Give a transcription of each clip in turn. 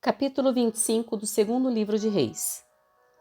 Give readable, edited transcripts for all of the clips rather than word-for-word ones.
Capítulo 25 do segundo livro de Reis.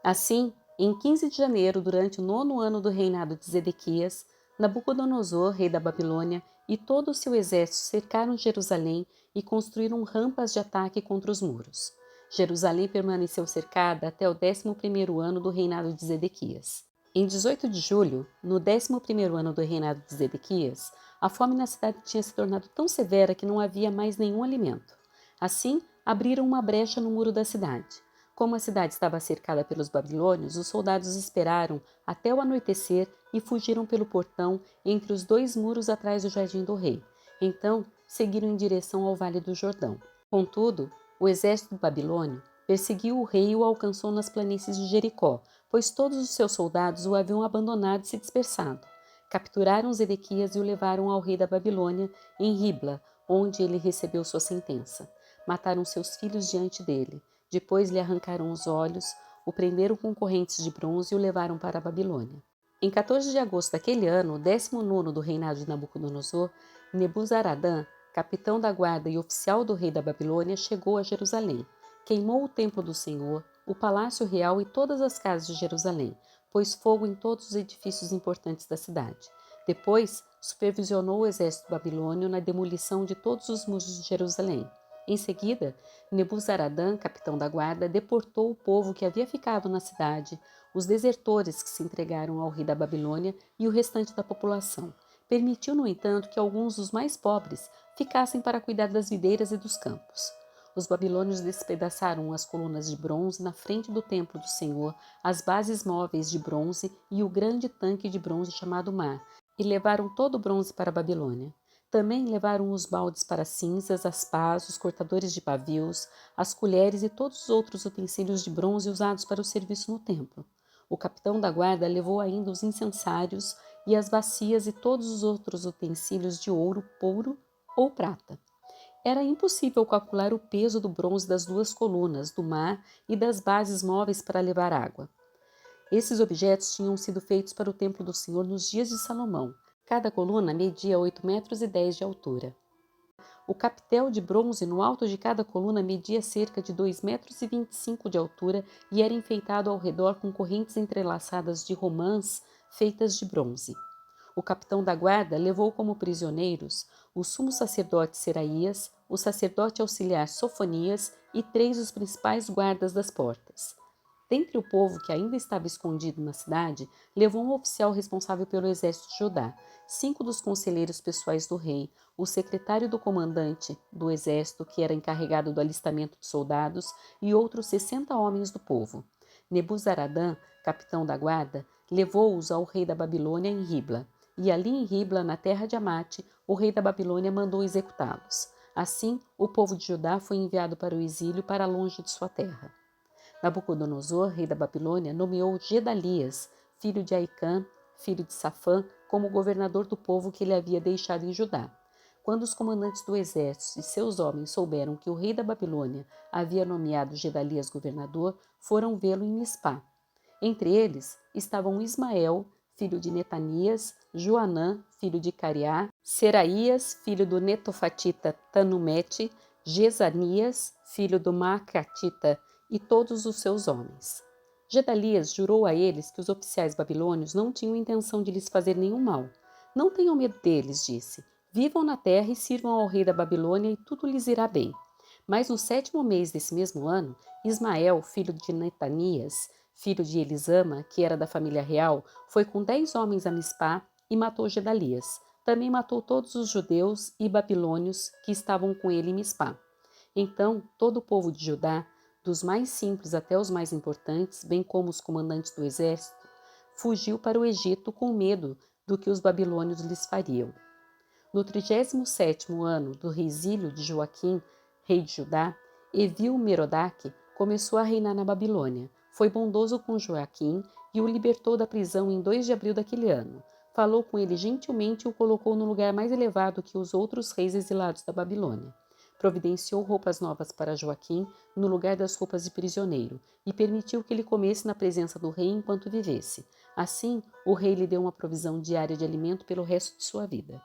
Assim, em 15 de janeiro, durante o 9º ano do reinado de Zedequias, Nabucodonosor, rei da Babilônia, e todo o seu exército cercaram Jerusalém e construíram rampas de ataque contra os muros. Jerusalém permaneceu cercada até o 11º ano do reinado de Zedequias. Em 18 de julho, no 11º ano do reinado de Zedequias, a fome na cidade tinha se tornado tão severa que não havia mais nenhum alimento. Assim, abriram uma brecha no muro da cidade. Como a cidade estava cercada pelos babilônios, os soldados esperaram até o anoitecer e fugiram pelo portão entre os dois muros atrás do jardim do rei. Então, seguiram em direção ao Vale do Jordão. Contudo, o exército babilônio perseguiu o rei e o alcançou nas planícies de Jericó, pois todos os seus soldados o haviam abandonado e se dispersado. Capturaram Zedequias e o levaram ao rei da Babilônia, em Ribla, onde ele recebeu sua sentença. Mataram seus filhos diante dele. Depois lhe arrancaram os olhos, o prenderam com correntes de bronze e o levaram para a Babilônia. Em 14 de agosto daquele ano, o 19º do reinado de Nabucodonosor, Nebuzaradã, capitão da guarda e oficial do rei da Babilônia, chegou a Jerusalém. Queimou o templo do Senhor, o palácio real e todas as casas de Jerusalém, pôs fogo em todos os edifícios importantes da cidade. Depois, supervisionou o exército babilônio na demolição de todos os muros de Jerusalém. Em seguida, Nebuzaradã, capitão da guarda, deportou o povo que havia ficado na cidade, os desertores que se entregaram ao rei da Babilônia e o restante da população. Permitiu, no entanto, que alguns dos mais pobres ficassem para cuidar das videiras e dos campos. Os babilônios despedaçaram as colunas de bronze na frente do templo do Senhor, as bases móveis de bronze e o grande tanque de bronze chamado Mar, e levaram todo o bronze para a Babilônia. Também levaram os baldes para cinzas, as pás, os cortadores de pavios, as colheres e todos os outros utensílios de bronze usados para o serviço no templo. O capitão da guarda levou ainda os incensários e as bacias e todos os outros utensílios de ouro, ouro ou prata. Era impossível calcular o peso do bronze das duas colunas, do mar e das bases móveis para levar água. Esses objetos tinham sido feitos para o templo do Senhor nos dias de Salomão. Cada coluna media 8,10 metros de altura. O capitel de bronze no alto de cada coluna media cerca de 2,25 metros de altura e era enfeitado ao redor com correntes entrelaçadas de romãs feitas de bronze. O capitão da guarda levou como prisioneiros o sumo sacerdote Seraías, o sacerdote auxiliar Sofonias e 3 dos principais guardas das portas. Dentre o povo que ainda estava escondido na cidade, levou um oficial responsável pelo exército de Judá, 5 dos conselheiros pessoais do rei, o secretário do comandante do exército, que era encarregado do alistamento de soldados, e outros 60 homens do povo. Nebuzaradã, capitão da guarda, levou-os ao rei da Babilônia em Ribla, e ali em Ribla, na terra de Amate, o rei da Babilônia mandou executá-los. Assim, o povo de Judá foi enviado para o exílio para longe de sua terra. Nabucodonosor, rei da Babilônia, nomeou Gedalias, filho de Aicã, filho de Safã, como governador do povo que ele havia deixado em Judá. Quando os comandantes do exército e seus homens souberam que o rei da Babilônia havia nomeado Gedalias governador, foram vê-lo em Mispá. Entre eles estavam Ismael, filho de Netanias, Joanã, filho de Cariá, Seraías, filho do netofatita Tanumete, Jezanias, filho do Maacatita, e todos os seus homens. Gedalias jurou a eles que os oficiais babilônios não tinham intenção de lhes fazer nenhum mal. Não tenham medo deles, disse. Vivam na terra e sirvam ao rei da Babilônia e tudo lhes irá bem. Mas no 7º mês desse mesmo ano, Ismael, filho de Netanias, filho de Elisama, que era da família real, foi com 10 homens a Mispá e matou Gedalias. Também matou todos os judeus e babilônios que estavam com ele em Mispá. Então, todo o povo de Judá, dos mais simples até os mais importantes, bem como os comandantes do exército, fugiu para o Egito com medo do que os babilônios lhes fariam. No 37º ano do exílio de Joaquim, rei de Judá, Evil-Merodach começou a reinar na Babilônia. Foi bondoso com Joaquim e o libertou da prisão em 2 de abril daquele ano. Falou com ele gentilmente e o colocou no lugar mais elevado que os outros reis exilados da Babilônia. Providenciou roupas novas para Joaquim no lugar das roupas de prisioneiro e permitiu que ele comesse na presença do rei enquanto vivesse. Assim, o rei lhe deu uma provisão diária de alimento pelo resto de sua vida.